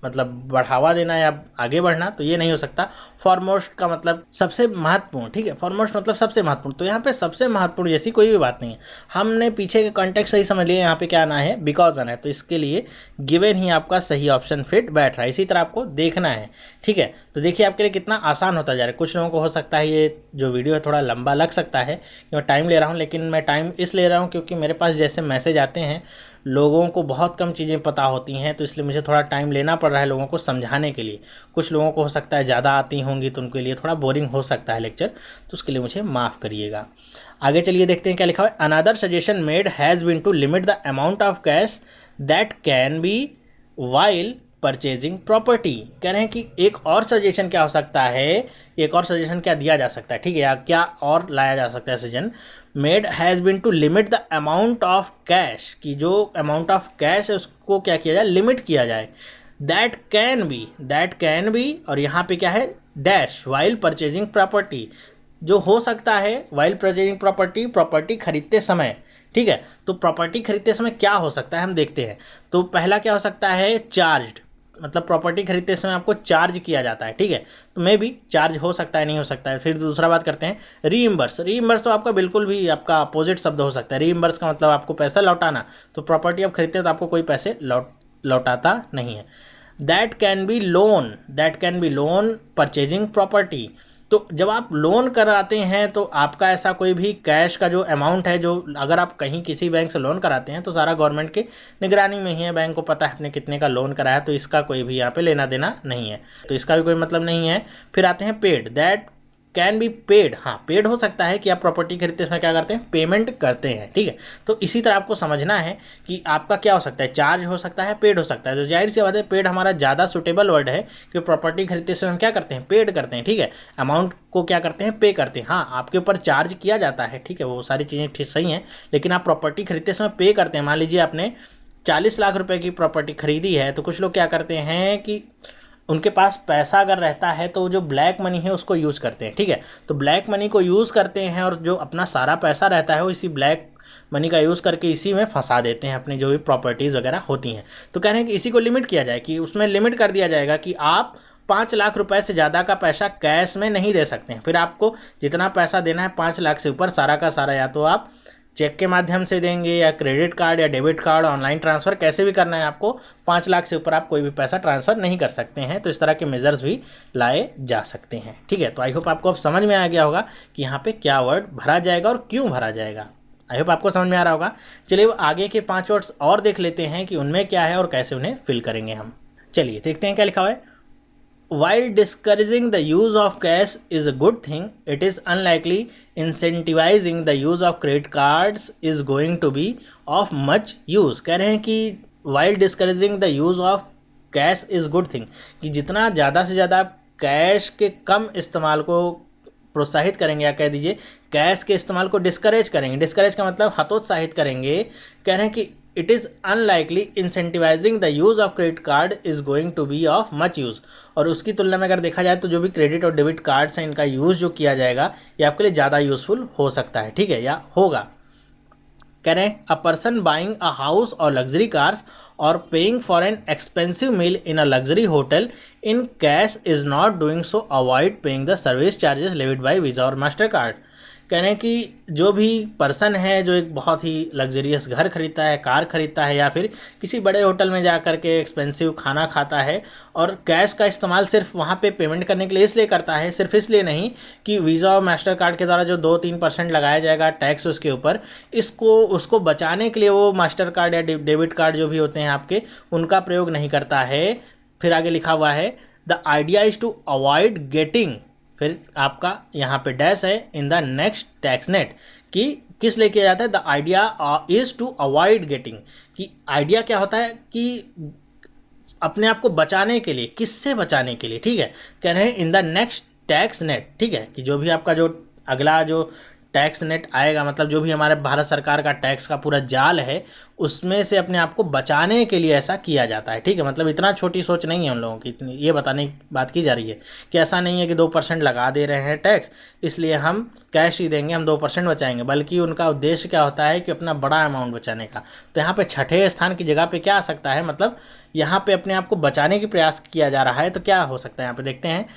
मतलब बढ़ावा देना या आगे बढ़ना, तो ये नहीं हो सकता। फॉरमोस्ट का मतलब सबसे महत्वपूर्ण, ठीक है, फॉरमोस्ट मतलब सबसे महत्वपूर्ण। तो यहाँ पे सबसे महत्वपूर्ण जैसी कोई भी बात नहीं है। हमने पीछे के कॉन्टेक्स्ट सही समझ लिए, यहाँ पे क्या आना है, बिकॉज आना है, तो इसके लिए गिवन ही आपका सही ऑप्शन फिट बैठ रहा है। इसी तरह आपको देखना है, ठीक है। तो देखिए आपके लिए कितना आसान होता जा रहा है। कुछ लोगों को हो सकता है ये जो वीडियो है थोड़ा लंबा लग सकता है कि मैं टाइम ले रहा हूँ, लेकिन मैं टाइम इस ले रहा हूँ क्योंकि मेरे पास जैसे मैसेज आते हैं लोगों को बहुत कम चीज़ें पता होती हैं, तो इसलिए मुझे थोड़ा टाइम लेना पड़ रहा है लोगों को समझाने के लिए। कुछ लोगों को हो सकता है ज़्यादा आती होंगी तो उनके लिए थोड़ा बोरिंग हो सकता है लेक्चर, तो उसके लिए मुझे माफ़ करिएगा। आगे चलिए देखते हैं क्या लिखा हुआ है। Another suggestion made has been to limit the amount of cash that can be while purchasing property. कह रहे हैं कि एक और सजेशन क्या हो सकता है, एक और सजेशन क्या दिया जा सकता है, ठीक है, या क्या और लाया जा सकता है suggestion. Made has been to limit the amount of cash, कि जो अमाउंट ऑफ कैश है उसको क्या किया जाए, लिमिट किया जाए। दैट कैन बी और यहाँ पे क्या है, डैश वाइल परचेजिंग प्रॉपर्टी, जो हो सकता है वाइल परचेजिंग प्रॉपर्टी, प्रॉपर्टी खरीदते समय, ठीक है। तो प्रॉपर्टी खरीदते समय क्या हो सकता है हम देखते हैं। तो पहला क्या हो सकता है, चार्ज, मतलब प्रॉपर्टी खरीदते समय आपको चार्ज किया जाता है, ठीक है। तो मे भी चार्ज हो सकता है, नहीं हो सकता है। फिर दूसरा बात करते हैं रीइम्बर्स। रीइम्बर्स तो आपका बिल्कुल भी आपका अपोजिट शब्द हो सकता है। रीइम्बर्स का मतलब आपको पैसा लौटाना। तो प्रॉपर्टी आप खरीदते हैं तो आपको कोई पैसे लौटाता नहीं है। That can B loan purchasing property. तो जब आप लोन कराते हैं तो आपका ऐसा कोई भी कैश का जो अमाउंट है, जो अगर आप कहीं किसी बैंक से लोन कराते हैं तो सारा गवर्नमेंट के निगरानी में ही है, बैंक को पता है आपने कितने का लोन कराया, तो इसका कोई भी यहाँ पे लेना देना नहीं है, तो इसका भी कोई मतलब नहीं है। फिर आते हैं paid. That can be paid. हाँ, पेड हो सकता है कि आप प्रॉपर्टी खरीदते समय क्या करते हैं, पेमेंट करते हैं, ठीक है। तो इसी तरह आपको समझना है कि आपका क्या हो सकता है, चार्ज हो सकता है, पेड हो सकता है। तो जाहिर सी बात है पेड हमारा ज़्यादा सुटेबल वर्ड है कि प्रॉपर्टी खरीदते समय हम क्या करते हैं, पेड करते हैं, ठीक है। अमाउंट को क्या करते हैं, पे करते हैं। हाँ, आपके ऊपर चार्ज किया जाता है, ठीक है, वो सारी चीज़ें ठीक सही हैं, लेकिन आप प्रॉपर्टी खरीदते समय पे करते हैं। मान लीजिए आपने 40 लाख रुपए की प्रॉपर्टी खरीदी है, तो कुछ लोग क्या करते हैं कि उनके पास पैसा अगर रहता है तो जो ब्लैक मनी है उसको यूज़ करते हैं, ठीक है। तो ब्लैक मनी को यूज़ करते हैं और जो अपना सारा पैसा रहता है वो इसी ब्लैक मनी का यूज़ करके इसी में फंसा देते हैं अपनी जो भी प्रॉपर्टीज़ वगैरह होती हैं। तो कह रहे हैं कि इसी को लिमिट किया जाए, कि उसमें लिमिट कर दिया जाएगा कि आप 5 लाख रुपए से ज़्यादा का पैसा कैश में नहीं दे सकते हैं। फिर आपको जितना पैसा देना है 5 लाख से ऊपर सारा का सारा या तो आप चेक के माध्यम से देंगे या क्रेडिट कार्ड या डेबिट कार्ड, ऑनलाइन ट्रांसफ़र, कैसे भी करना है आपको। 5 लाख से ऊपर आप कोई भी पैसा ट्रांसफ़र नहीं कर सकते हैं। तो इस तरह के मेजर्स भी लाए जा सकते हैं, ठीक है। तो आई होप आपको अब समझ में आ गया होगा कि यहाँ पे क्या वर्ड भरा जाएगा और क्यों भरा जाएगा। आई होप आपको समझ में आ रहा होगा। चलिए आगे के 5 वर्ड्स और देख लेते हैं कि उनमें क्या है और कैसे उन्हें फिल करेंगे हम। चलिए देखते हैं क्या लिखा हुआ है। While discouraging the use of cash is a good thing, it is unlikely incentivizing the use of credit cards is going to be of much use। कह रहे हैं कि while discouraging the use of cash is good thing, कि जितना ज़्यादा से ज़्यादा cash के कम इस्तेमाल को प्रोत्साहित करेंगे, या कह दीजिए कैश के इस्तेमाल को डिस्करेज करेंगे। डिस्करेज का मतलब हतोत्साहित करेंगे। कह रहे हैं कि it is unlikely incentivising the use of credit card is going to be of much use. और उसकी तुलना में अगर देखा जाए तो जो भी क्रेडिट और डेबिट कार्ड्स हैं इनका यूज़ जो किया जाएगा ये आपके लिए ज़्यादा यूज़फुल हो सकता है, ठीक है, या होगा। कह रहे हैं a person buying a house और लग्जरी कार्स और paying for an expensive meal in a luxury hotel in cash is not doing so, avoid paying the service charges levied by Visa और मास्टर कार्ड। कह रहे हैं कि जो भी person है जो एक बहुत ही लग्जरियस घर खरीदता है, कार खरीदता है, या फिर किसी बड़े होटल में जा कर के एक्सपेंसिव खाना खाता है और कैश का इस्तेमाल सिर्फ वहाँ पे पेमेंट करने के लिए इसलिए करता है, सिर्फ इसलिए नहीं कि वीज़ा और मास्टर कार्ड के द्वारा जो 2-3% लगाया जाएगा टैक्स उसके ऊपर, इसको उसको बचाने के लिए वो मास्टर कार्ड या डेबिट कार्ड जो भी होते हैं आपके, उनका प्रयोग नहीं करता है। फिर आगे लिखा हुआ है the idea is to avoid getting, फिर आपका यहाँ पे डैश है in the next tax net, कि किस लिए किया जाता है, the idea is to avoid getting, कि आइडिया क्या होता है कि अपने आप को बचाने के लिए, किससे बचाने के लिए, ठीक है। कह रहे हैं इन द नेक्स्ट टैक्स नेट, ठीक है, कि जो भी आपका जो अगला जो टैक्स नेट आएगा, मतलब जो भी हमारे भारत सरकार का टैक्स का पूरा जाल है उसमें से अपने आप को बचाने के लिए ऐसा किया जाता है, ठीक है। मतलब इतना छोटी सोच नहीं है उन लोगों की, इतनी ये बताने की बात की जा रही है कि ऐसा नहीं है कि 2% लगा दे रहे हैं टैक्स इसलिए हम कैश ही देंगे, हम 2% बचाएंगे, बल्कि उनका उद्देश्य क्या होता है कि अपना बड़ा अमाउंट बचाने का। तो यहाँ पे छठे स्थान की जगह पे क्या आ सकता है, मतलब यहाँ पे अपने आप को बचाने की प्रयास किया जा रहा है। तो क्या हो सकता है यहाँ पे देखते हैं,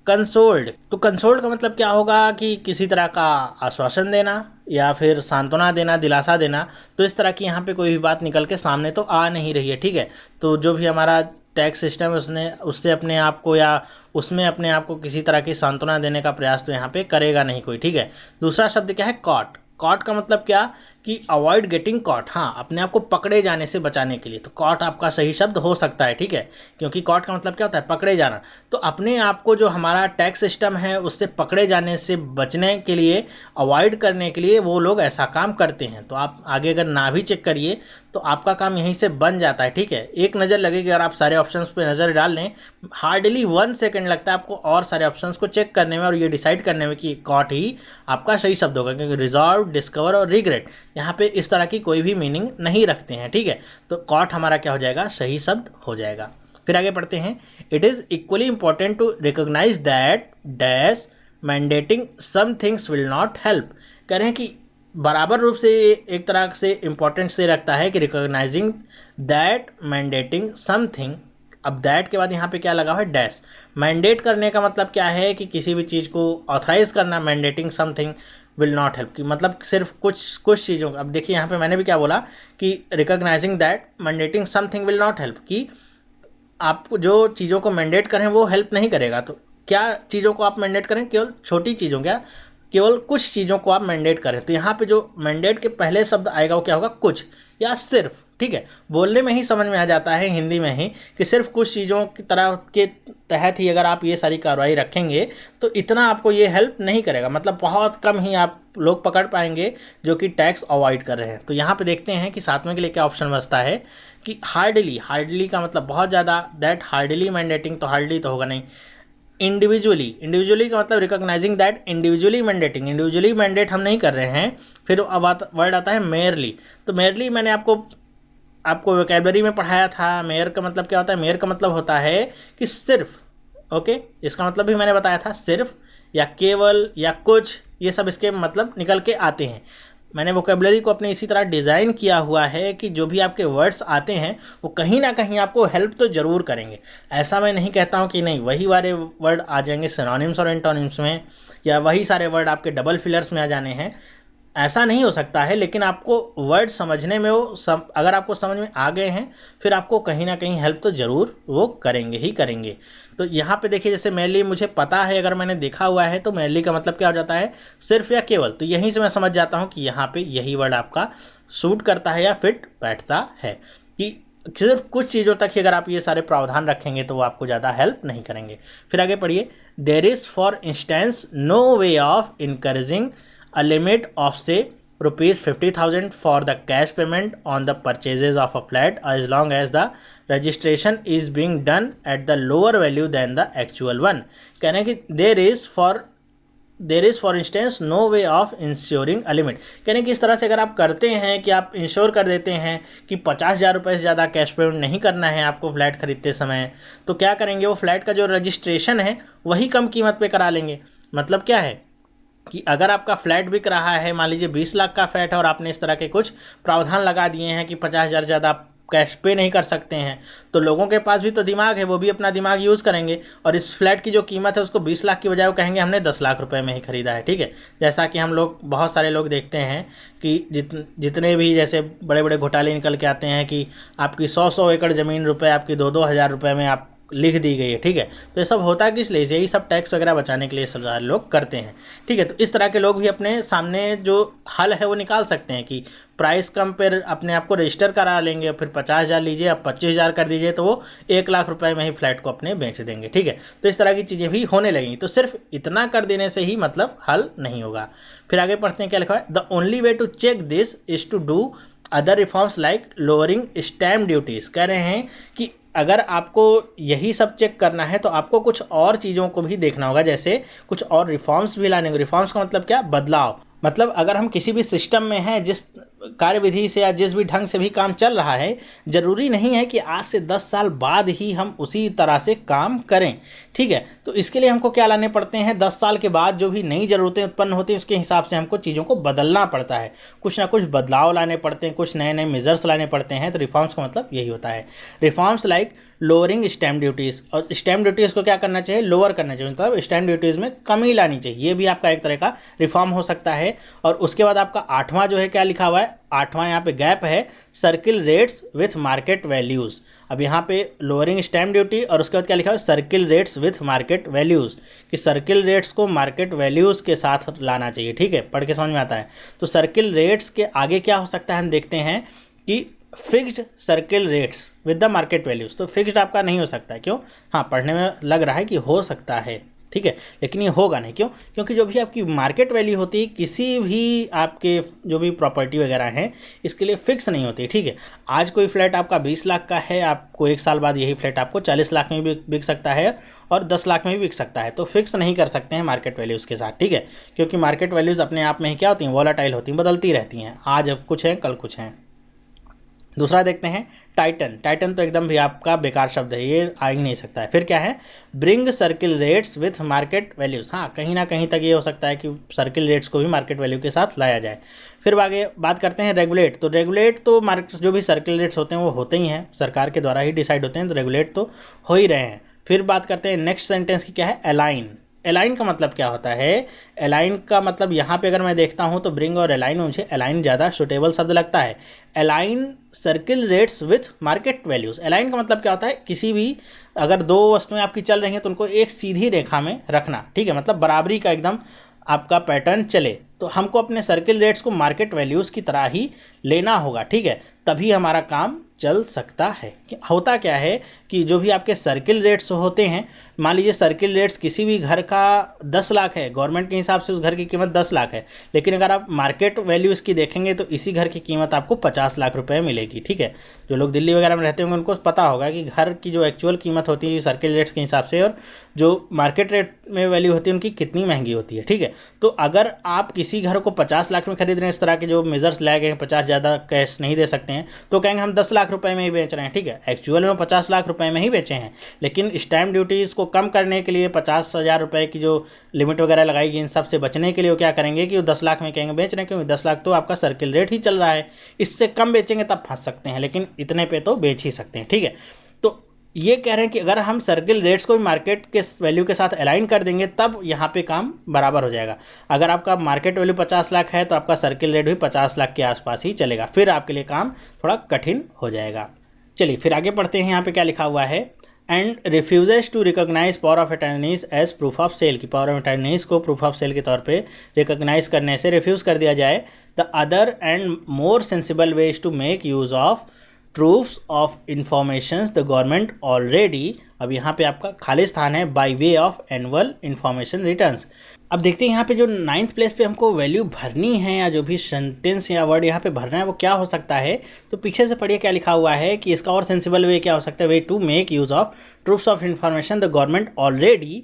कंसोल्ड। तो कंसोल्ड का मतलब क्या होगा कि किसी तरह का आश्वासन देना या फिर सांत्वना देना, दिलासा देना। तो इस तरह की यहाँ पे कोई भी बात निकल के सामने तो आ नहीं रही है, ठीक है। तो जो भी हमारा टैक्स सिस्टम है उससे अपने आप को या उसमें अपने आप को किसी तरह की सांत्वना देने का प्रयास तो यहाँ पे करेगा नहीं कोई, ठीक है। दूसरा शब्द क्या है, कॉट। कॉट का मतलब क्या कि अवॉइड गेटिंग कॉट, हाँ, अपने आप को पकड़े जाने से बचाने के लिए। तो कॉट आपका सही शब्द हो सकता है, ठीक है, क्योंकि कॉट का मतलब क्या होता है, पकड़े जाना। तो अपने आप को जो हमारा टैक्स सिस्टम है उससे पकड़े जाने से बचने के लिए, अवॉइड करने के लिए वो लोग ऐसा काम करते हैं। तो आप आगे अगर ना भी चेक करिए तो आपका काम यहीं से बन जाता है, ठीक है। एक नज़र लगेगी अगर आप सारे ऑप्शंस पे नज़र डाल लें, हार्डली 1 सेकेंड लगता है आपको और सारे ऑप्शंस को चेक करने में और ये डिसाइड करने में कि कॉट ही आपका सही शब्द होगा, क्योंकि रिजॉल्व, डिस्कवर और रिग्रेट यहाँ पे इस तरह की कोई भी मीनिंग नहीं रखते हैं, ठीक है। तो कॉट हमारा क्या हो जाएगा, सही शब्द हो जाएगा। फिर आगे पढ़ते हैं, it is equally important to recognise that dash mandating some things will not help. कह रहे हैं कि बराबर रूप से एक तरह से इम्पोर्टेंट से रखता है कि रिकॉग्नाइजिंग दैट, मैंडेटिंग समथिंग। अब दैट के बाद यहाँ पे क्या लगा हुआ है, डैश। मैंडेट करने का मतलब क्या है कि किसी भी चीज़ को ऑथराइज करना। Mandating something will not help, की मतलब सिर्फ कुछ चीज़ों। अब देखिए यहाँ पे मैंने भी क्या बोला कि recognising that mandating something will not help, कि आप जो चीज़ों को मैंडेट करें वो हेल्प नहीं करेगा। तो क्या चीज़ों को आप मैंडेट करें, केवल छोटी चीज़ों, क्या केवल कुछ चीज़ों को आप मैंडेट करें। तो यहाँ पे जो मैंडेट के पहले शब्द आएगा वो क्या होगा, कुछ या सिर्फ। ठीक है, बोलने में ही समझ में आ जाता है हिंदी में ही कि सिर्फ कुछ चीज़ों की तरह के तहत ही अगर आप ये सारी कार्रवाई रखेंगे तो इतना आपको ये हेल्प नहीं करेगा। मतलब बहुत कम ही आप लोग पकड़ पाएंगे जो कि टैक्स अवॉइड कर रहे हैं। तो यहाँ पे देखते हैं कि सातवें के लिए क्या ऑप्शन बचता है कि हार्डली। हार्डली का मतलब बहुत ज़्यादा, दैट हार्डली मैंडेटिंग, तो हार्डली तो होगा नहीं। इंडिविजुअली का मतलब recognising that individually mandating, individually mandate हम नहीं कर रहे हैं। फिर अब वर्ड आता है मेयरली। तो मेयरली मैंने आपको वोकैबुलरी में पढ़ाया था। मेयर का मतलब क्या होता है, मेयर का मतलब होता है कि सिर्फ। ओके, इसका मतलब भी मैंने बताया था, सिर्फ या केवल या कुछ, ये सब इसके मतलब निकल के आते हैं। मैंने वोकैबुलरी को अपने इसी तरह डिज़ाइन किया हुआ है कि जो भी आपके वर्ड्स आते हैं वो कहीं ना कहीं आपको हेल्प तो ज़रूर करेंगे। ऐसा मैं नहीं कहता हूँ कि नहीं वही वाले वर्ड आ जाएंगे सिनोनिम्स और एंटोनिम्स में, या वही सारे वर्ड आपके डबल फिलर्स में आ जाने हैं, ऐसा नहीं हो सकता है। लेकिन आपको वर्ड समझने में अगर आपको समझ में आ गए हैं फिर आपको कहीं ना कहीं हेल्प तो ज़रूर वो करेंगे ही करेंगे। तो यहाँ पे देखिए, जैसे मेनली मुझे पता है, अगर मैंने देखा हुआ है तो मेनली का मतलब क्या हो जाता है, सिर्फ या केवल। तो यहीं से मैं समझ जाता हूँ कि यहाँ पे यही वर्ड आपका सूट करता है या फिट बैठता है, कि सिर्फ कुछ चीज़ों तक ही अगर आप ये सारे प्रावधान रखेंगे तो वो आपको ज़्यादा हेल्प नहीं करेंगे। फिर आगे पढ़िए, there is for instance no way of encouraging a limit of say rupees 50,000 for the cash payment on the purchases of a flat as long as the registration is being done at the lower value than the actual one। कहने कि there is for instance no way of ensuring a limit। कहने कि इस तरह से अगर आप करते हैं कि आप इंश्योर कर देते हैं कि 50,000 रुपये से ज़्यादा कैश पेमेंट नहीं करना है आपको फ्लैट खरीदते समय, तो क्या करेंगे, वो फ्लैट का जो रजिस्ट्रेशन है वही कम कीमत पे करा लेंगे। मतलब क्या है कि अगर आपका फ्लैट बिक रहा है, मान लीजिए 20 लाख का फ्लैट है और आपने इस तरह के कुछ प्रावधान लगा दिए हैं कि 50,000 ज़्यादा आप कैश पे नहीं कर सकते हैं, तो लोगों के पास भी तो दिमाग है, वो भी अपना दिमाग यूज़ करेंगे और इस फ्लैट की जो कीमत है उसको 20 लाख की बजाय वो कहेंगे हमने 10 लाख रुपए में ही खरीदा है। ठीक है, जैसा कि हम लोग बहुत सारे लोग देखते हैं कि जितने भी जैसे बड़े बड़े घोटाले निकल के आते हैं कि आपकी 100 एकड़ ज़मीन रुपए आपकी 2-2 हज़ार रुपये में आप लिख दी गई है। ठीक है, तो ये सब होता किस लिए, यही सब टैक्स वगैरह बचाने के लिए सब सारे लोग करते हैं। ठीक है, तो इस तरह के लोग भी अपने सामने जो हल है वो निकाल सकते हैं कि प्राइस कम पर अपने आप को रजिस्टर करा लेंगे, फिर 50,000 लीजिए, अब 25,000 कर दीजिए, तो वो 1 लाख रुपए में ही फ्लैट को अपने बेच देंगे। ठीक है, तो इस तरह की चीज़ें भी होने लगेंगी। तो सिर्फ इतना कर देने से ही मतलब हल नहीं होगा। फिर आगे पढ़ते हैं क्या लिखा है, the only way to check this is to do other reforms like lowering stamp duties. कह रहे हैं कि अगर आपको यही सब चेक करना है तो आपको कुछ और चीज़ों को भी देखना होगा, जैसे कुछ और रिफॉर्म्स भी लाने होंगे। रिफॉर्म्स का मतलब क्या, बदलाव। मतलब अगर हम किसी भी सिस्टम में हैं, जिस कार्यविधि से या जिस भी ढंग से भी काम चल रहा है, ज़रूरी नहीं है कि आज से 10 साल बाद ही हम उसी तरह से काम करें। ठीक है, तो इसके लिए हमको क्या लाने पड़ते हैं, 10 साल के बाद जो भी नई ज़रूरतें उत्पन्न होती हैं उसके हिसाब से हमको चीज़ों को बदलना पड़ता है, कुछ ना कुछ बदलाव लाने पड़ते हैं, कुछ नए नए मेजर्स लाने पड़ते हैं। तो रिफॉर्म्स का मतलब यही होता है। Reforms like lowering stamp duties, और स्टैम्प ड्यूटीज़ को क्या करना चाहिए, लोअर करना चाहिए, मतलब स्टैम्प ड्यूटीज़ में कमी लानी चाहिए। ये भी आपका एक तरह का रिफॉर्म हो सकता है। और उसके बाद आपका 8वां जो है क्या लिखा हुआ है, 8वां यहाँ पे गैप है, circle rates with market values. अब यहाँ पे लोअरिंग स्टैम्प ड्यूटी और उसके बाद क्या लिखा हुआ है, circle rates with market values, कि सर्किल रेट्स को मार्केट वैल्यूज़ के साथ लाना चाहिए। ठीक है, पढ़ के समझ में आता है। तो सर्किल रेट्स के आगे क्या हो सकता है, हम देखते हैं कि fixed circle rates with the market values. तो फिक्स्ड आपका नहीं हो सकता है, क्यों, हाँ पढ़ने में लग रहा है कि हो सकता है, ठीक है, लेकिन ये होगा नहीं। क्यों, क्योंकि जो भी आपकी मार्केट वैल्यू होती है किसी भी आपके जो भी प्रॉपर्टी वगैरह हैं इसके लिए फिक्स नहीं होती। ठीक है, आज कोई फ्लैट आपका 20 लाख का है, आपको 1 साल बाद यही फ्लैट आपको 40 लाख में भी बिक सकता है और 10 लाख में भी बिक सकता है। तो फिक्स नहीं कर सकते हैं मार्केट वैल्यूज़ के साथ। ठीक है, क्योंकि मार्केट वैल्यूज़ अपने आप में ही क्या होती हैं, वॉलेटाइल होती हैं, बदलती रहती हैं, आज अब कुछ हैं कल कुछ हैं। दूसरा देखते हैं टाइटन। टाइटन तो एकदम भी आपका बेकार शब्द है, ये आ ही नहीं सकता है। फिर क्या है, bring circle rates with market values. हाँ, कहीं ना कहीं तक ये हो सकता है कि सर्किल रेट्स को भी मार्केट वैल्यू के साथ लाया जाए। फिर आगे बात करते हैं रेगुलेट। तो रेगुलेट तो मार्केट जो भी सर्किल रेट्स होते हैं वो होते ही हैं, सरकार के द्वारा ही डिसाइड होते हैं, तो रेगुलेट तो हो ही रहे हैं। फिर बात करते हैं नेक्स्ट सेंटेंस की, क्या है, अलाइन। अलाइन का मतलब क्या होता है, अलाइन का मतलब यहाँ पे अगर मैं देखता हूँ तो ब्रिंग और अलाइन में मुझे अलाइन ज़्यादा सुटेबल शब्द लगता है। Align circle rates with market values. Align का मतलब क्या होता है, किसी भी अगर दो वस्तुएं आपकी चल रही हैं तो उनको एक सीधी रेखा में रखना, ठीक है, मतलब बराबरी का एकदम आपका पैटर्न चले। तो हमको अपने सर्किल रेट्स को मार्केट वैल्यूज़ की तरह ही लेना होगा, ठीक है, तभी हमारा काम चल सकता है। होता क्या है कि जो भी आपके सर्किल रेट्स होते हैं, मान लीजिए सर्किल रेट्स किसी भी घर का 10 लाख है, गवर्नमेंट के हिसाब से उस घर की कीमत 10 लाख है, लेकिन अगर आप मार्केट वैल्यू इसकी देखेंगे तो इसी घर की कीमत आपको 50 लाख रुपए मिलेगी, ठीक है। जो लोग दिल्ली वगैरह में रहते होंगे उनको पता होगा कि घर की जो एक्चुअल कीमत होती है सर्किल रेट्स के हिसाब से और जो मार्केट रेट में वैल्यू होती है उनकी कितनी महंगी होती है, ठीक है। तो अगर आप किसी घर को 50 लाख में खरीद रहे हैं, इस तरह के जो मेजर्स लाए गए हैं, 50 ज़्यादा कैश नहीं दे सकते हैं, तो कहेंगे हम 10 लाख रुपए में ही बेच रहे हैं, ठीक है। एक्चुअल में 50 लाख रुपए में ही बेचे हैं, लेकिन स्टैम्प ड्यूटीज़ को कम करने के लिए 50,000 रुपये की जो लिमिट वगैरह लगाई गई, इन सब से बचने के लिए वो क्या करेंगे कि वो 10 लाख में कहेंगे बेच रहे हैं, क्योंकि 10 लाख तो आपका सर्किल रेट ही चल रहा है, इससे कम बेचेंगे तब फंस सकते हैं, लेकिन इतने पे तो बेच ही सकते हैं, ठीक है। तो ये कह रहे हैं कि अगर हम सर्किल रेट्स को भी मार्केट के वैल्यू के साथ अलाइन कर देंगे तब यहाँ पे काम बराबर हो जाएगा। अगर आपका मार्केट वैल्यू 50 लाख है तो आपका सर्किल रेट भी 50 लाख के आसपास ही चलेगा, फिर आपके लिए काम थोड़ा कठिन हो जाएगा। चलिए फिर आगे पढ़ते हैं, यहाँ पे क्या लिखा हुआ है, and refuses to recognise power of attorneys as proof of sale, की पावर ऑफ अटर्नीज को प्रूफ ऑफ सेल के तौर पे रिकॉग्नाइज करने से रिफ्यूज़ कर दिया जाए। The other and more sensible ways to make use of troves of informations the government already, अब यहाँ पे आपका खाली स्थान है, by way of annual information returns. अब देखते हैं यहाँ पे जो 9th प्लेस पे हमको वैल्यू भरनी है या जो भी सेंटेंस या वर्ड यहाँ पे भरना है वो क्या हो सकता है। तो पीछे से पढ़िए क्या लिखा हुआ है कि इसका और सेंसिबल वे क्या हो सकता है, way to make use of troves of information the government already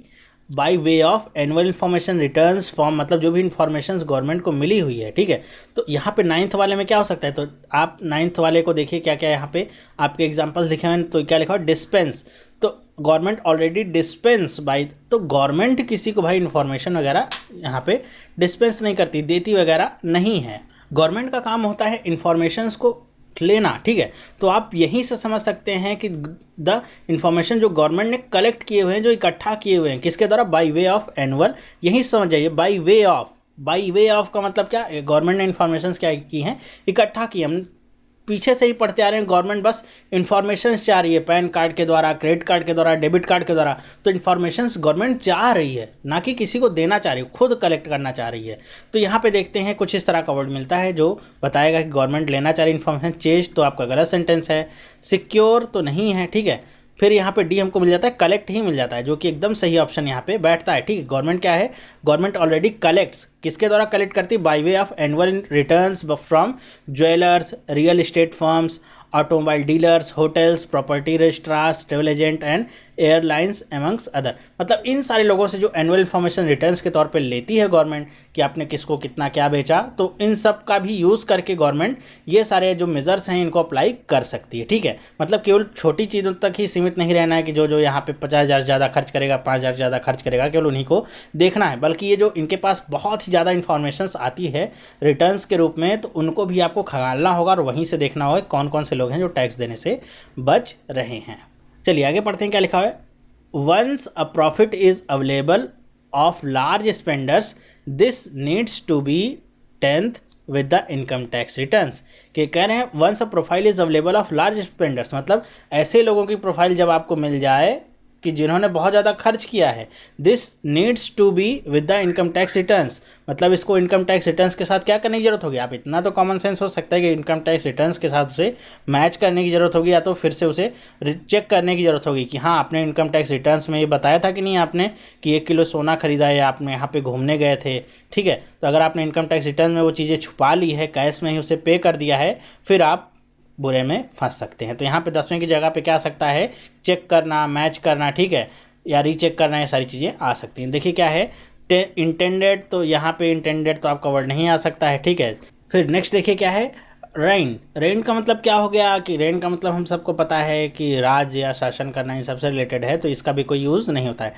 by way of annual information returns form, मतलब जो भी इन्फॉर्मेशन गवर्नमेंट को मिली हुई है, ठीक है। तो यहाँ पे 9th वाले में क्या हो सकता है, तो आप 9th वाले को देखिए क्या क्या यहाँ पे आपके एग्जांपल्स लिखे हुए हैं। तो क्या लिखा हुआ, डिस्पेंस, तो गवर्नमेंट ऑलरेडी डिस्पेंस बाई, तो गवर्नमेंट किसी को भाई इन्फॉर्मेशन वगैरह यहाँ पे डिस्पेंस नहीं करती, देती वगैरह नहीं है। गवर्नमेंट का काम होता है इन्फॉर्मेशंस को लेना, ठीक है। तो आप यहीं से समझ सकते हैं कि द इन्फॉर्मेशन जो गवर्नमेंट ने कलेक्ट किए हुए हैं, जो इकट्ठा किए हुए हैं, किसके द्वारा, बाय वे ऑफ एनुअल, यहीं समझ जाइए, bye way of. Bye way of का मतलब क्या, गवर्नमेंट ने इन्फॉर्मेशन क्या की हैं, इकट्ठा की। हम पीछे से ही पढ़ते आ रहे हैं, गवर्नमेंट बस इन्फॉर्मेशन चाह रही है, पैन कार्ड के द्वारा, क्रेडिट कार्ड के द्वारा, डेबिट कार्ड के द्वारा, तो इन्फॉर्मेशन गवर्नमेंट चाह रही है, ना कि किसी को देना चाह रही है, खुद कलेक्ट करना चाह रही है। तो यहाँ पे देखते हैं कुछ इस तरह का वर्ड मिलता है जो बताएगा कि गवर्नमेंट लेना चाह रही है इन्फॉर्मेशन। चेज तो आपका गलत सेंटेंस है, सिक्योर तो नहीं है, ठीक है। फिर यहाँ पे डी हमको मिल जाता है, कलेक्ट ही मिल जाता है, जो कि एकदम सही ऑप्शन यहाँ पे बैठता है, ठीक है। गवर्नमेंट क्या है, गवर्नमेंट ऑलरेडी कलेक्ट्स, किसके द्वारा कलेक्ट करती है, by way of annual returns from jewellers, real estate firms, automobile dealers, hotels, property registrars, travel agent and airlines amongst other. मतलब इन सारे लोगों से जो एनुअल इन्फॉर्मेशन रिटर्न्स के तौर पे लेती है गवर्नमेंट कि आपने किसको कितना क्या बेचा, तो इन सब का भी यूज़ करके गवर्नमेंट ये सारे जो मेजर्स हैं इनको अप्लाई कर सकती है, ठीक है। मतलब केवल छोटी चीज़ों तक ही सीमित नहीं रहना है कि जो यहाँ पे 50,000 ज़्यादा खर्च करेगा, 5,000 ज़्यादा खर्च करेगा, केवल उन्हीं को देखना है, बल्कि ये जो इनके पास बहुत ही ज़्यादा इन्फॉर्मेशन आती है रिटर्न्स के रूप में, तो उनको भी आपको खंगालना होगा और वहीं से देखना होगा कौन कौन से लोग हैं जो टैक्स देने से बच रहे हैं। चलिए आगे पढ़ते हैं क्या लिखा हुआ है, once a profit is available of large spenders this needs to be 10th with the income tax returns. कि कह रहे हैं once a profile is available of large spenders, मतलब ऐसे लोगों की प्रोफाइल जब आपको मिल जाए कि जिन्होंने बहुत ज़्यादा खर्च किया है, this needs to be with the income tax returns, मतलब इसको इनकम टैक्स रिटर्न्स के साथ क्या करने की जरूरत होगी, आप इतना तो कॉमन सेंस हो सकता है कि इनकम टैक्स रिटर्न्स के साथ उसे मैच करने की ज़रूरत होगी, या तो फिर से उसे चेक करने की ज़रूरत होगी कि हाँ आपने इनकम टैक्स रिटर्न्स में ये बताया था कि नहीं आपने कि 1 किलो सोना खरीदा है, आपने यहाँ पे घूमने गए थे, ठीक है। तो अगर आपने इनकम टैक्स रिटर्न में वो चीज़ें छुपा ली है, कैश में ही उसे पे कर दिया है, फिर आप बुरे में फंस सकते हैं। तो यहाँ पे 10वें की जगह पे क्या आ सकता है, चेक करना, मैच करना, ठीक है, या रीचेक करना, ये सारी चीज़ें आ सकती हैं। देखिए क्या है, इंटेंडेड, तो यहाँ पे इंटेंडेड तो आपका वर्ड नहीं आ सकता है, ठीक है। फिर नेक्स्ट देखिए क्या है, रेन, रेन का मतलब क्या हो गया कि रेन का मतलब हम सबको पता है कि राज या शासन करना इन सबसे रिलेटेड है, तो इसका भी कोई यूज़ नहीं होता है।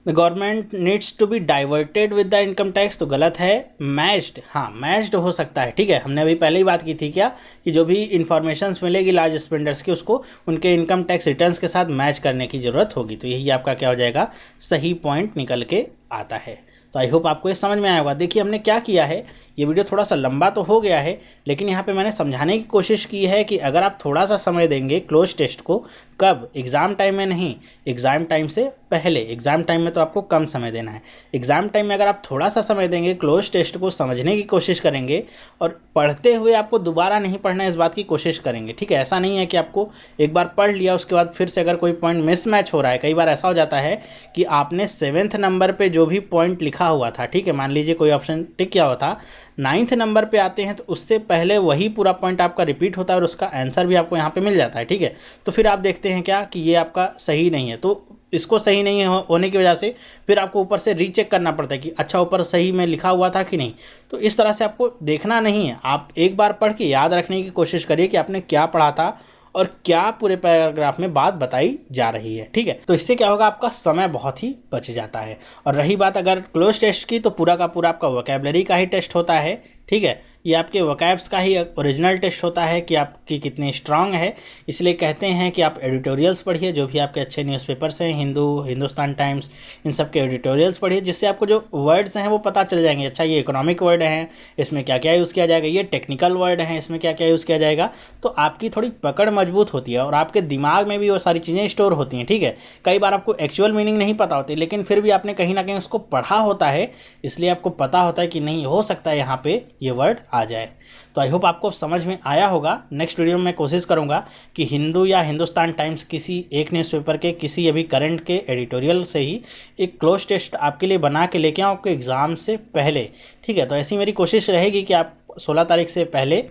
The government needs to be diverted with the income tax, तो गलत है। मैच्ड, हाँ मैच्ड हो सकता है, ठीक है। हमने अभी पहले ही बात की थी क्या कि जो भी इन्फॉर्मेशन मिलेगी लार्ज स्पेंडर्स की उसको उनके इनकम टैक्स रिटर्न्स के साथ मैच करने की ज़रूरत होगी। तो यही आपका क्या हो जाएगा, सही पॉइंट निकल के आता है। तो आई होप आपको ये समझ में आया होगा। देखिए हमने क्या किया है, ये वीडियो थोड़ा सा लंबा तो हो गया है, लेकिन यहाँ पे मैंने समझाने की कोशिश की है कि अगर आप थोड़ा सा समय देंगे क्लोज टेस्ट को, कब, एग्ज़ाम टाइम में नहीं, एग्ज़ाम टाइम से पहले। एग्ज़ाम टाइम में तो आपको कम समय देना है, एग्ज़ाम टाइम में अगर आप थोड़ा सा समय देंगे, क्लोज टेस्ट को समझने की कोशिश करेंगे और पढ़ते हुए आपको दोबारा नहीं पढ़ना है इस बात की कोशिश करेंगे, ठीक है। ऐसा नहीं है कि आपको एक बार पढ़ लिया उसके बाद फिर से अगर कोई पॉइंट मिसमैच हो रहा है। कई बार ऐसा हो जाता है कि आपने 7वें नंबर पर जो भी पॉइंट लिखा हुआ था, ठीक है, मान लीजिए कोई ऑप्शन टिक किया हुआ था, 9th नंबर पे आते हैं तो उससे पहले वही पूरा पॉइंट आपका रिपीट होता है और उसका आंसर भी आपको यहाँ पे मिल जाता है, ठीक है। तो फिर आप देखते हैं क्या कि ये आपका सही नहीं है, तो इसको सही नहीं होने की वजह से फिर आपको ऊपर से रीचेक करना पड़ता है कि अच्छा ऊपर सही में लिखा हुआ था कि नहीं। तो इस तरह से आपको देखना नहीं है, आप एक बार पढ़ के याद रखने की कोशिश करिए कि आपने क्या पढ़ा था और क्या पूरे पैराग्राफ में बात बताई जा रही है, ठीक है। तो इससे क्या होगा, आपका समय बहुत ही बच जाता है। और रही बात अगर क्लोज टेस्ट की, तो पूरा का पूरा आपका वोकैबलरी का ही टेस्ट होता है, ठीक है। ये आपके वोकैब्स का ही ओरिजिनल टेस्ट होता है कि आपकी कितनी स्ट्रांग है। इसलिए कहते हैं कि आप एडिटोरियल्स पढ़िए, जो भी आपके अच्छे न्यूज़पेपर्स हैं, हिंदू, हिंदुस्तान टाइम्स, इन सब के एडिटोरियल्स पढ़िए, जिससे आपको जो वर्ड्स हैं वो पता चल जाएंगे। अच्छा ये इकोनॉमिक वर्ड हैं, इसमें क्या क्या यूज़ किया जाएगा, ये टेक्निकल वर्ड हैं, इसमें क्या क्या यूज़ किया जाएगा। तो आपकी थोड़ी पकड़ मजबूत होती है और आपके दिमाग में भी वो सारी चीज़ें स्टोर होती हैं, ठीक है। कई बार आपको एक्चुअल मीनिंग नहीं पता होती, लेकिन फिर भी आपने कहीं ना कहीं उसको पढ़ा होता है, इसलिए आपको पता होता है कि नहीं, हो सकता है यहाँ पे ये वर्ड आ जाए। तो आई होप आपको समझ में आया होगा। नेक्स्ट वीडियो में मैं कोशिश करूंगा कि हिंदू या हिंदुस्तान टाइम्स किसी एक न्यूज़पेपर के किसी अभी करंट के एडिटोरियल से ही एक क्लोज टेस्ट आपके लिए बना के लेके आऊँ आपके एग्ज़ाम से पहले, ठीक है। तो ऐसी मेरी कोशिश रहेगी कि आप 16 तारीख से पहले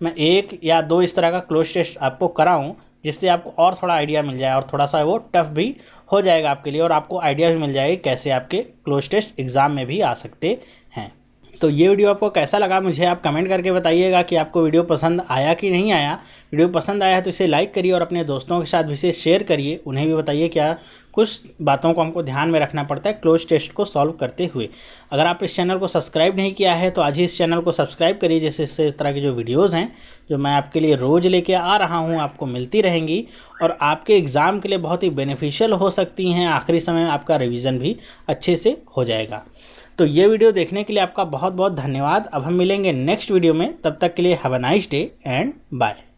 मैं 1 या 2 इस तरह का क्लोज टेस्ट आपको कराऊँ, जिससे आपको और थोड़ा आइडिया मिल जाए और थोड़ा सा वो टफ भी हो जाएगा आपके लिए और आपको आइडिया भी मिल जाएगा कैसे आपके क्लोज टेस्ट एग्ज़ाम में भी आ सकते हैं। तो ये वीडियो आपको कैसा लगा मुझे आप कमेंट करके बताइएगा कि आपको वीडियो पसंद आया कि नहीं आया। वीडियो पसंद आया है तो इसे लाइक करिए और अपने दोस्तों के साथ भी इसे शेयर करिए, उन्हें भी बताइए क्या कुछ बातों को हमको ध्यान में रखना पड़ता है क्लोज टेस्ट को सॉल्व करते हुए। अगर आप इस चैनल को सब्सक्राइब नहीं किया है तो आज ही इस चैनल को सब्सक्राइब करिए, जैसे इस तरह की जो वीडियोज़ हैं जो मैं आपके लिए रोज़ लेके आ रहा हूँ आपको मिलती रहेंगी और आपके एग्ज़ाम के लिए बहुत ही बेनिफिशियल हो सकती हैं। आखिरी समय में आपका रिवीजन भी अच्छे से हो जाएगा। तो ये वीडियो देखने के लिए आपका बहुत बहुत धन्यवाद। अब हम मिलेंगे नेक्स्ट वीडियो में, तब तक के लिए have a nice day and bye.